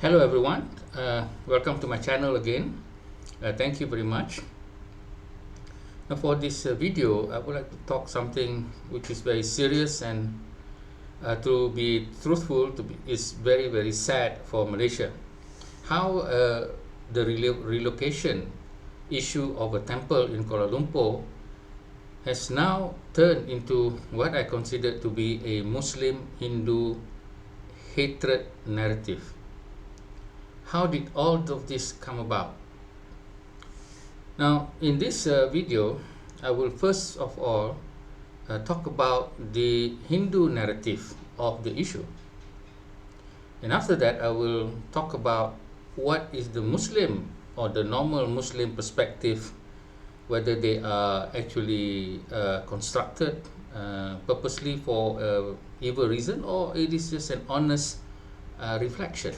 Hello everyone, welcome to my channel again. Thank you very much. Now for this video, I would like to talk something which is very serious and to be truthful, is very sad for Malaysia. How the relocation issue of a temple in Kuala Lumpur has now turned into what I consider to be a Muslim-Hindu hatred narrative. How did all of this come about? Now, in this video, I will first of all talk about the Hindu narrative of the issue. And after that, I will talk about what is the Muslim or the normal Muslim perspective, whether they are actually constructed purposely for evil reason, or it is just an honest reflection.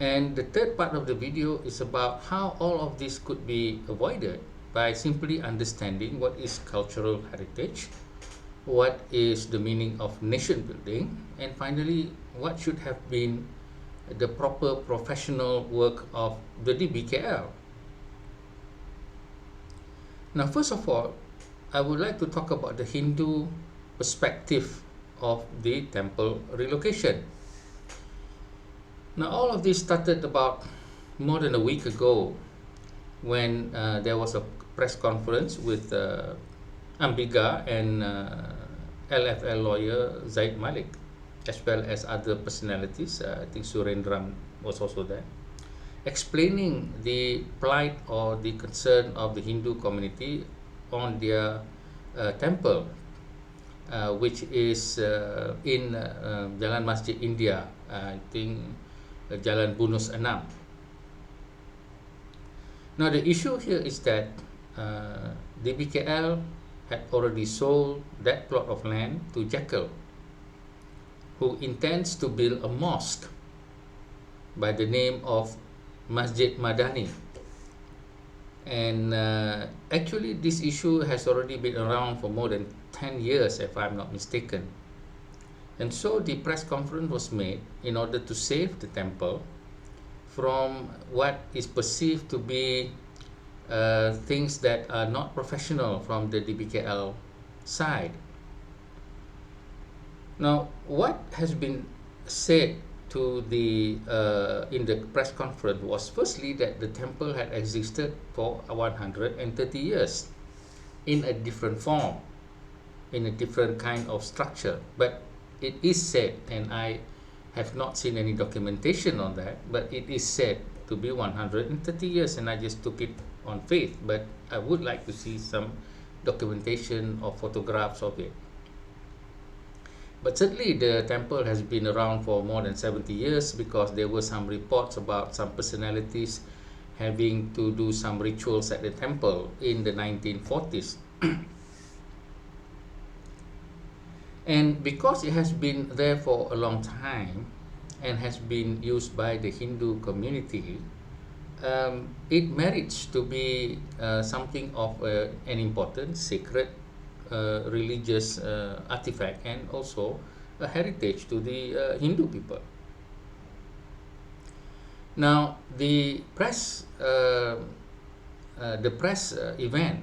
And the third part of the video is about how all of this could be avoided by simply understanding what is cultural heritage, what is the meaning of nation building, and finally, what should have been the proper professional work of the DBKL. Now, first of all, I would like to talk about the Hindu perspective of the temple relocation. Now, all of this started about more than a week ago when there was a press conference with Ambiga and LFL lawyer Zaid Malik, as well as other personalities. I think Surendram was also there, explaining the plight or the concern of the Hindu community on their temple, which is in Jalan Masjid India, I think Jalan Bunus Enam. Now the issue here is that DBKL had already sold that plot of land to Jekyll, who intends to build a mosque by the name of Masjid Madani. And actually this issue has already been around for more than 10 years, if I'm not mistaken. And so the press conference was made in order to save the temple from what is perceived to be things that are not professional from the DBKL side. Now, what has been said to the in the press conference was firstly that the temple had existed for 130 years in a different form, in a different kind of structure, but it is said, and I have not seen any documentation on that, but it is said to be 130 years, and I just took it on faith, but I would like to see some documentation or photographs of it. But certainly the temple has been around for more than 70 years, because there were some reports about some personalities having to do some rituals at the temple in the 1940s. And because it has been there for a long time and has been used by the Hindu community, it merits to be something of an important, sacred, religious artifact, and also a heritage to the Hindu people. Now, the press event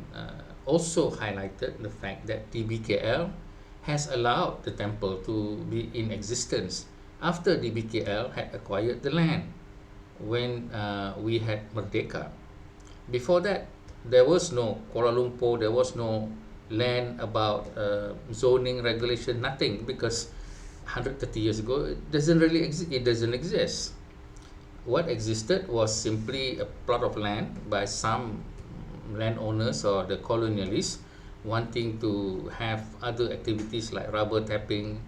also highlighted the fact that DBKL has allowed the temple to be in existence after DBKL had acquired the land when we had Merdeka. Before that, there was no Kuala Lumpur, there was no land about zoning regulation, nothing, because 130 years ago it doesn't exist. What existed was simply a plot of land by some landowners or the colonialists wanting to have other activities like rubber tapping,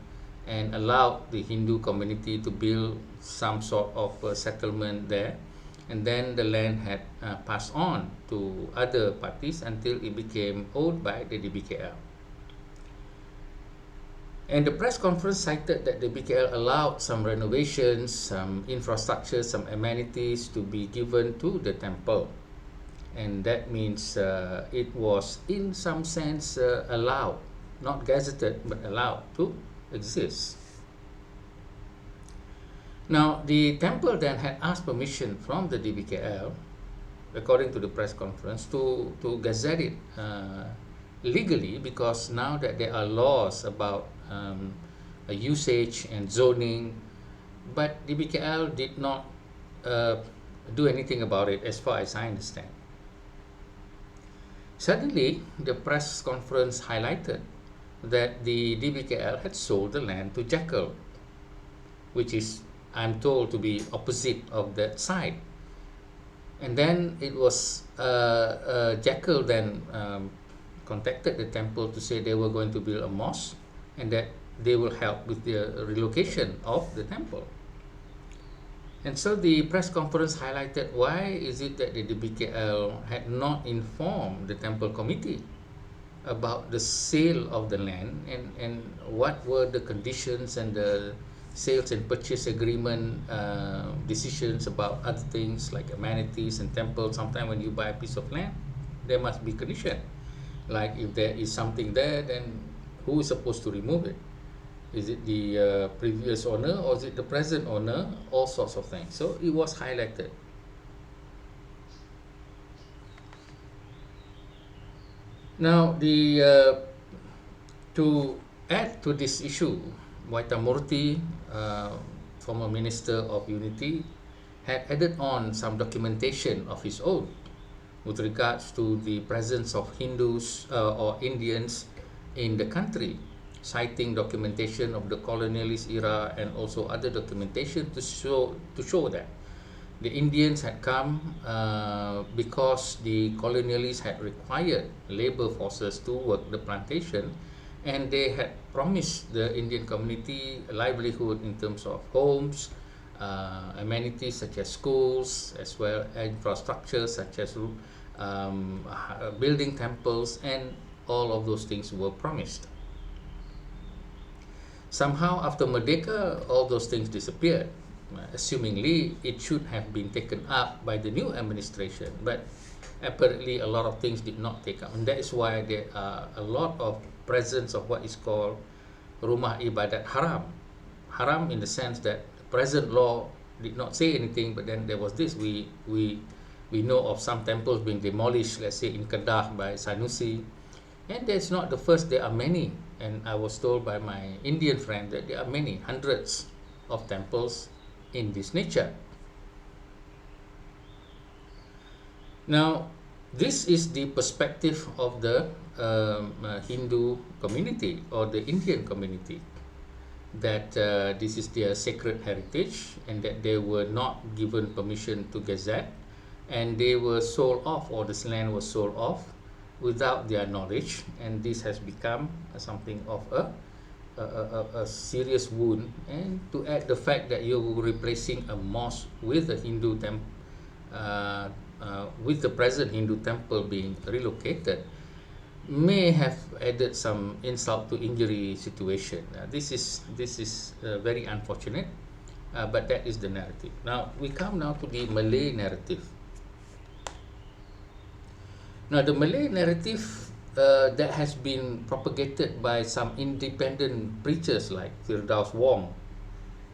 and allow the Hindu community to build some sort of settlement there, and then the land had passed on to other parties until it became owned by the DBKL. And the press conference cited that the DBKL allowed some renovations, some infrastructure, some amenities to be given to the temple. And that means it was in some sense allowed, not gazetted, but allowed to exist. Now, the temple then had asked permission from the DBKL, according to the press conference, to gazette it legally, because now that there are laws about usage and zoning, but DBKL did not do anything about it as far as I understand. Suddenly, the press conference highlighted that the DBKL had sold the land to Jekyll, which is, I'm told, to be opposite of that side. And then it was Jekyll then contacted the temple to say they were going to build a mosque and that they will help with the relocation of the temple. And so the press conference highlighted, why is it that the DBKL had not informed the temple committee about the sale of the land, and what were the conditions and the sales and purchase agreement decisions about other things like amenities and temples. Sometimes when you buy a piece of land, there must be condition, like if there is something there, then who is supposed to remove it? Is it the previous owner or is it the present owner? All sorts of things. So it was highlighted. Now, to add to this issue, Waitamurthy, former Minister of Unity, had added on some documentation of his own with regards to the presence of Hindus or Indians in the country, citing documentation of the colonialist era and also other documentation to show that the Indians had come because the colonialists had required labor forces to work the plantation, and they had promised the Indian community a livelihood in terms of homes, amenities such as schools, as well as infrastructure such as building temples, and all of those things were promised. Somehow after Merdeka, all those things disappeared. Assumingly, it should have been taken up by the new administration, but apparently a lot of things did not take up, and that is why there are a lot of presence of what is called Rumah Ibadat Haram. Haram in the sense that the present law did not say anything, but then there was this. We know of some temples being demolished, let's say in Kedah by Sanusi, and that's not the first. There are many, and I was told by my Indian friend that there are many hundreds of temples in this nature. Now, this is the perspective of the Hindu community or the Indian community, that this is their sacred heritage and that they were not given permission to gazette, and they were sold off, or this land was sold off without their knowledge, and this has become something of a serious wound. And to add the fact that you're replacing a mosque with a Hindu temple, with the present Hindu temple being relocated, may have added some insult to injury situation. This is very unfortunate, but that is the narrative. Now we come now to the Malay narrative. Now the Malay narrative that has been propagated by some independent preachers like Firdaus Wong,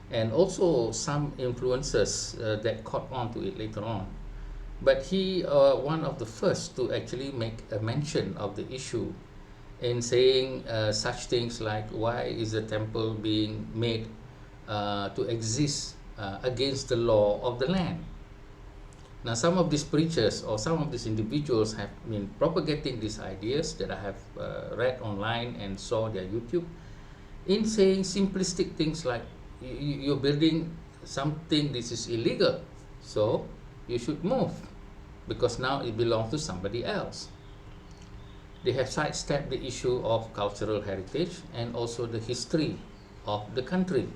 and also some influencers that caught on to it later on. But he one of the first to actually make a mention of the issue in saying such things like, why is the temple being made to exist against the law of the land? Now, some of these preachers or some of these individuals have been propagating these ideas that I have read online and saw their YouTube, in saying simplistic things like, you're building something, this is illegal, so you should move because now it belongs to somebody else. They have sidestepped the issue of cultural heritage and also the history of the country.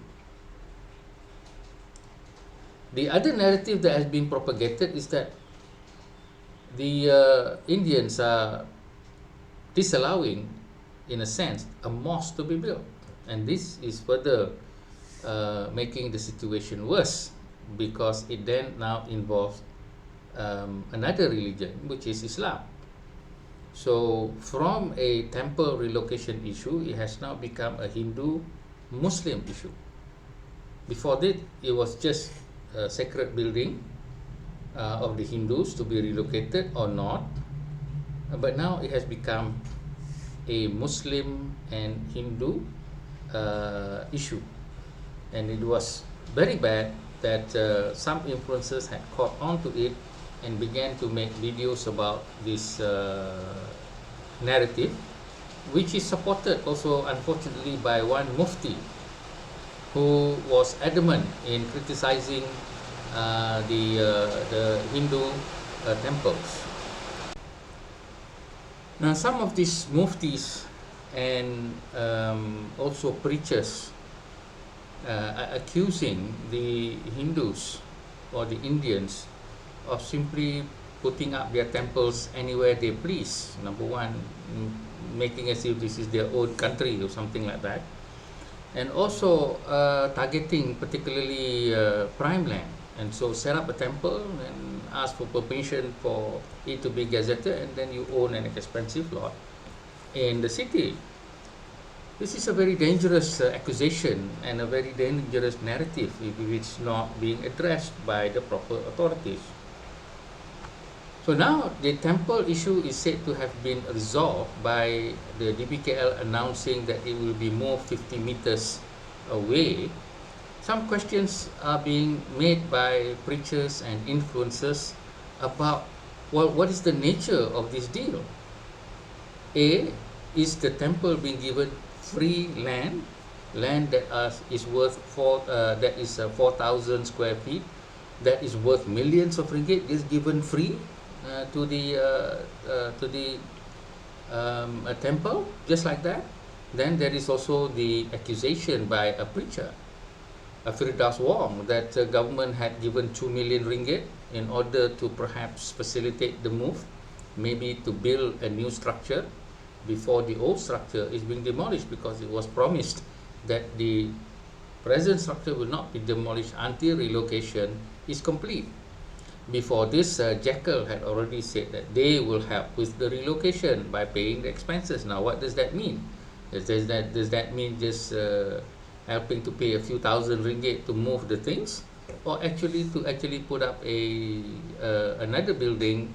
The other narrative that has been propagated is that the Indians are disallowing, in a sense, a mosque to be built, and this is further making the situation worse, because it then now involves another religion, which is Islam. So from a temple relocation issue, it has now become a Hindu-Muslim issue. Before that, it was just a sacred building of the Hindus to be relocated or not. But now it has become a Muslim and Hindu issue, and it was very bad that some influencers had caught on to it and began to make videos about this narrative, which is supported also unfortunately by one mufti who was adamant in criticizing the Hindu temples. Now, some of these muftis and also preachers are accusing the Hindus or the Indians of simply putting up their temples anywhere they please. Number one, making as if this is their own country or something like that. And also targeting particularly prime land. And so set up a temple and ask for permission for it to be gazetted, and then you own an expensive lot in the city. This is a very dangerous accusation and a very dangerous narrative if it's not being addressed by the proper authorities. So now the temple issue is said to have been resolved by the DBKL announcing that it will be moved 50 meters away. Some questions are being made by preachers and influencers about, well, what is the nature of this deal? Is the temple being given free land that is worth 4,000 square feet, that is worth millions of ringgit, is given free to the temple, just like that? Then there is also the accusation by a preacher, Firdaus Wong, that the government had given 2 million ringgit in order to perhaps facilitate the move, maybe to build a new structure before the old structure is being demolished, because it was promised that the present structure will not be demolished until relocation is complete. Before this, Jekyll had already said that they will help with the relocation by paying the expenses. Now, what does that mean? Does that mean just helping to pay a few thousand ringgit to move the things, or actually put up another building,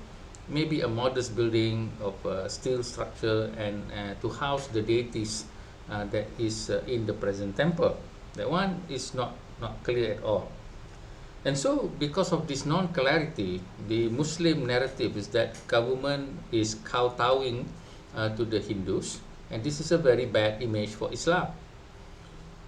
maybe a modest building of steel structure, and to house the deities that is in the present temple? That one is not clear at all. And so, because of this non-clarity, the Muslim narrative is that government is kowtowing to the Hindus, and this is a very bad image for Islam.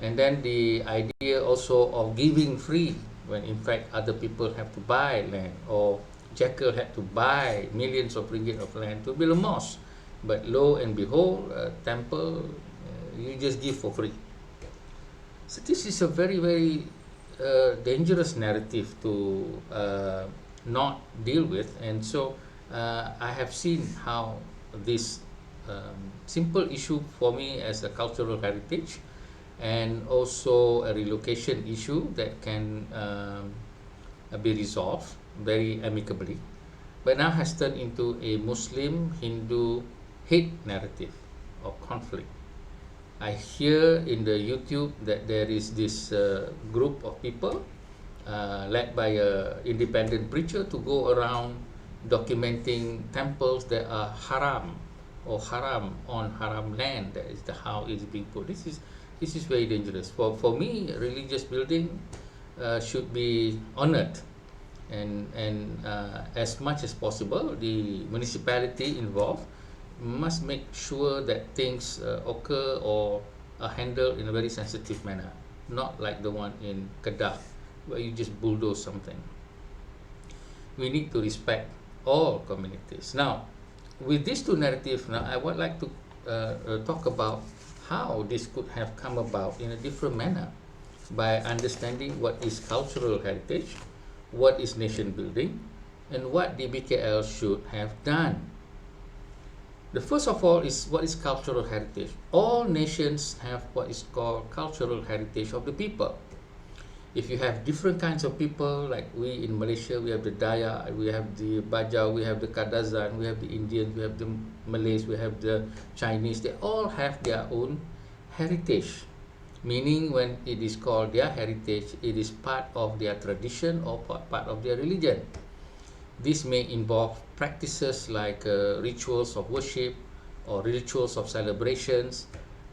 And then the idea also of giving free, when in fact other people have to buy land, or Jekyll had to buy millions of ringgit of land to build a mosque. But lo and behold, a temple, you just give for free. So this is a very, very dangerous narrative to not deal with. And so I have seen how this simple issue for me as a cultural heritage, and also a relocation issue that can be resolved very amicably, but now has turned into a Muslim-Hindu hate narrative of conflict. I hear in the YouTube that there is this group of people led by an independent preacher to go around documenting temples that are haram or haram on haram land. That is how it is being put. This is very dangerous. For me, religious building should be honored, and as much as possible, the municipality involved must make sure that things occur or are handled in a very sensitive manner, not like the one in Kedah, where you just bulldoze something. We need to respect all communities. Now, with these two narratives, now I would like to talk about how this could have come about in a different manner, by understanding what is cultural heritage, what is nation building, and what DBKL should have done. The first of all is, what is cultural heritage? All nations have what is called cultural heritage of the people. If you have different kinds of people, like we in Malaysia, we have the Dayak, we have the Bajau, we have the Kadazan, we have the Indians, we have the Malays, we have the Chinese. They all have their own heritage. meaning when it is called their heritage, it is part of their tradition or part of their religion. This may involve practices like rituals of worship or rituals of celebrations,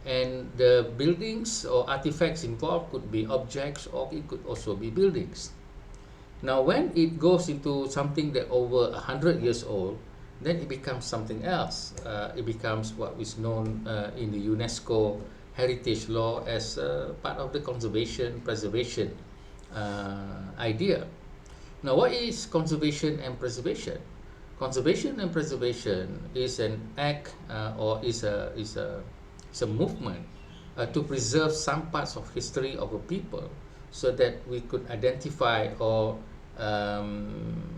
and the buildings or artifacts involved could be objects or it could also be buildings. Now, when it goes into something that over 100 years old, then it becomes something else. It becomes what is known in the UNESCO heritage law as part of the conservation preservation idea. Now, what is conservation and preservation? Conservation and preservation is an act or is a movement to preserve some parts of history of a people so that we could identify or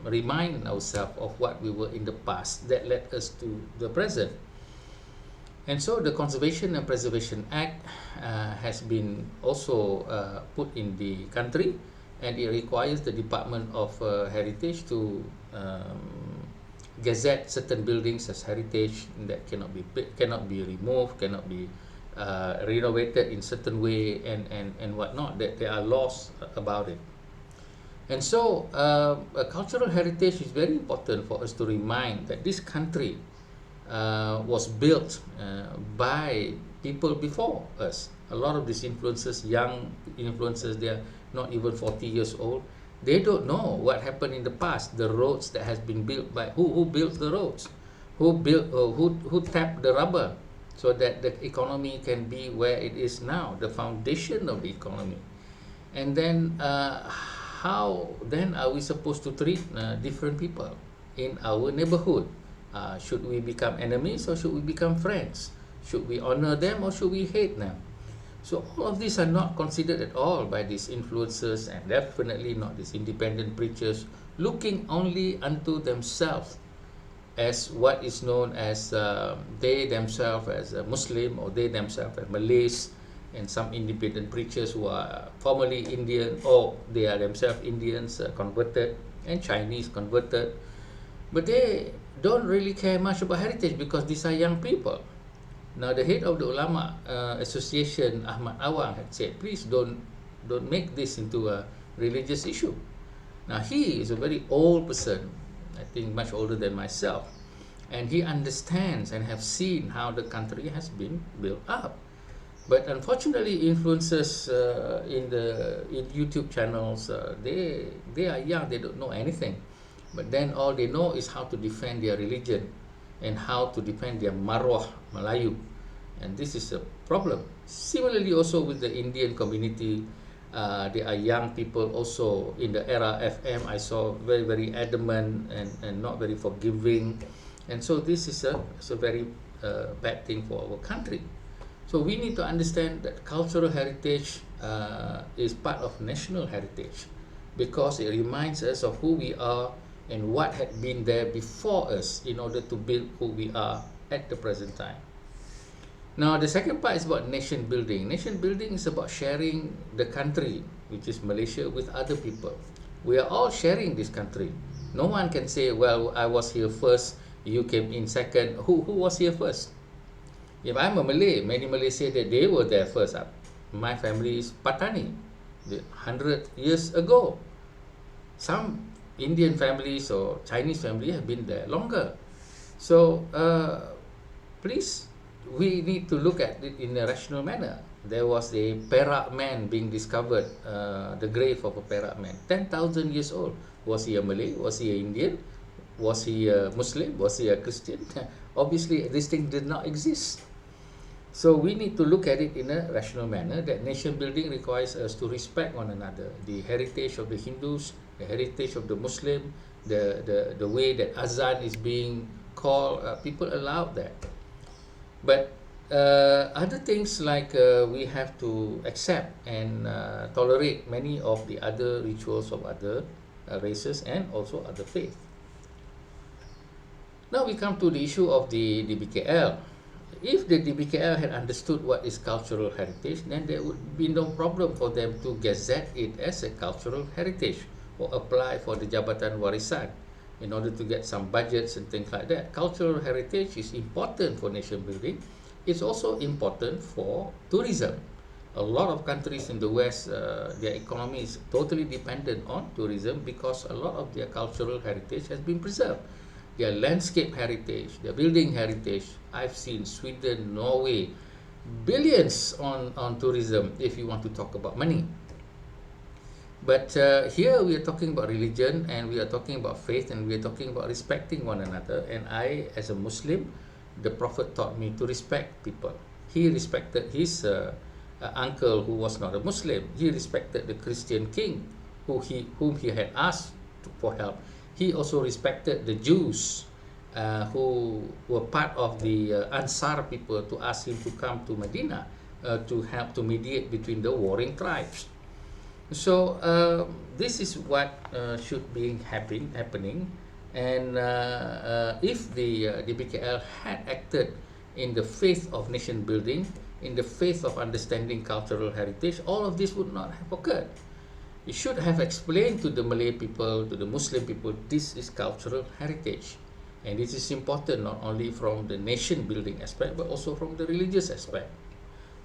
remind ourselves of what we were in the past that led us to the present. And so the Conservation and Preservation Act has been also put in the country, and it requires the Department of Heritage to gazette certain buildings as heritage that cannot be removed, cannot be renovated in certain way, and whatnot. That there are laws about it. And so cultural heritage is very important for us to remind that this country was built by people before us. A lot of these influencers, young influencers, they are not even 40 years old. They don't know what happened in the past, the roads that has been built by who built the roads, who tapped the rubber so that the economy can be where it is now, the foundation of the economy. And then how then are we supposed to treat different people in our neighborhood? Should we become enemies or should we become friends? Should we honor them or should we hate them? So all of these are not considered at all by these influencers, and definitely not these independent preachers looking only unto themselves as what is known as they themselves as a Muslim, or they themselves as Malays, and some independent preachers who are formerly Indian, or they are themselves Indians converted, and Chinese converted, but they don't really care much about heritage because these are young people. Now, the head of the Ulama Association, Ahmad Awang, had said, please don't make this into a religious issue. Now, he is a very old person, I think much older than myself, and he understands and have seen how the country has been built up. But unfortunately, influencers in YouTube channels, they are young, they don't know anything. But then all they know is how to defend their religion and how to defend their marwah Melayu. And this is a problem. Similarly, also with the Indian community, there are young people also in the era FM. I saw very, very adamant and not very forgiving. And so this is a very bad thing for our country. So we need to understand that cultural heritage is part of national heritage because it reminds us of who we are and what had been there before us in order to build who we are at the present time. Now, the second part is about nation building. Nation building is about sharing the country, which is Malaysia, with other people. We are all sharing this country. No one can say, well, I was here first, you came in second. Who was here first? If I'm a Malay, many Malays say that they were there first. My family is Patani, 100 years ago. Some Indian families or Chinese families have been there longer. So please, we need to look at it in a rational manner. There was a Perak man being discovered, the grave of a Perak man, 10,000 years old. Was he a Malay? Was he an Indian? Was he a Muslim? Was he a Christian? Obviously, this thing did not exist. So we need to look at it in a rational manner, that nation building requires us to respect one another. The heritage of the Hindus, the heritage of the Muslim, the way that Azan is being called, people allow that. But other things like we have to accept and tolerate many of the other rituals of other races and also other faiths. Now we come to the issue of the DBKL. If the DBKL had understood what is cultural heritage, then there would be no problem for them to gazette it as a cultural heritage or apply for the Jabatan Warisan in order to get some budgets and things like that. Cultural heritage is important for nation building. It's also important for tourism. A lot of countries in the West, their economy is totally dependent on tourism because a lot of their cultural heritage has been preserved. Their landscape heritage, their building heritage. I've seen Sweden, Norway, billions on tourism if you want to talk about money. But here we are talking about religion, and we are talking about faith, and we are talking about respecting one another. And I, as a Muslim, the Prophet taught me to respect people. He respected his uncle who was not a Muslim. He respected the Christian king whom he had asked for help. He also respected the Jews who were part of the Ansar people to ask him to come to Medina to help to mediate between the warring tribes. So this is what should be happening, and if the DBKL had acted in the faith of nation building, in the faith of understanding cultural heritage, all of this would not have occurred. It should have explained to the Malay people, to the Muslim people, this is cultural heritage, and this is important not only from the nation building aspect but also from the religious aspect.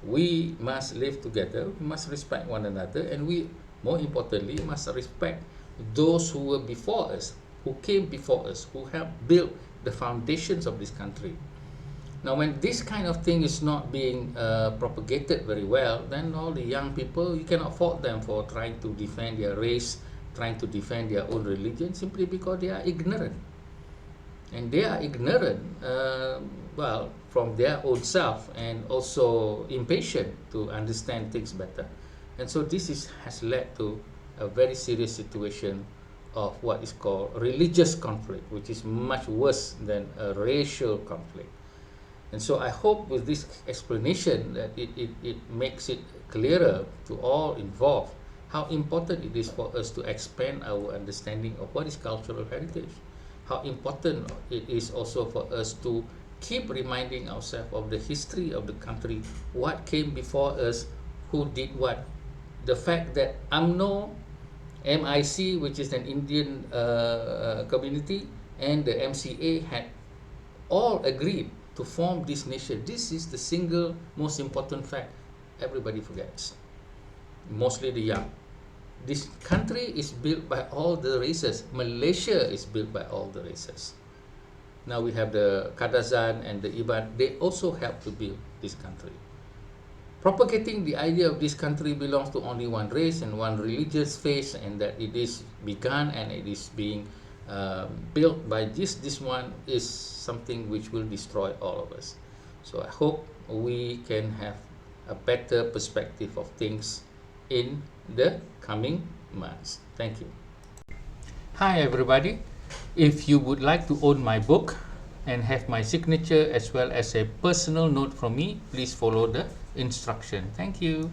We must live together, we must respect one another, and we, more importantly, must respect those who were before us, who came before us, who helped build the foundations of this country. Now, when this kind of thing is not being propagated very well, then all the young people, you cannot fault them for trying to defend their race, trying to defend their own religion, simply because they are ignorant. And they are ignorant, from their own self, and also impatient to understand things better. And so this has led to a very serious situation of what is called religious conflict, which is much worse than a racial conflict. And so I hope with this explanation that it makes it clearer to all involved how important it is for us to expand our understanding of what is cultural heritage. How important it is also for us to keep reminding ourselves of the history of the country, what came before us, who did what. The fact that UMNO, MIC, which is an Indian community, and the MCA had all agreed to form this nation. This is the single most important fact everybody forgets, mostly the young. This country is built by all the races. Malaysia is built by all the races. Now we have the Kadazan and the Iban. They also help to build this country. Propagating the idea of this country belongs to only one race and one religious faith, and that it is begun and it is being built by this one is something which will destroy all of us. So I hope we can have a better perspective of things in the coming months. Thank you. Hi everybody. If you would like to own my book and have my signature as well as a personal note from me, please follow the instruction. Thank you.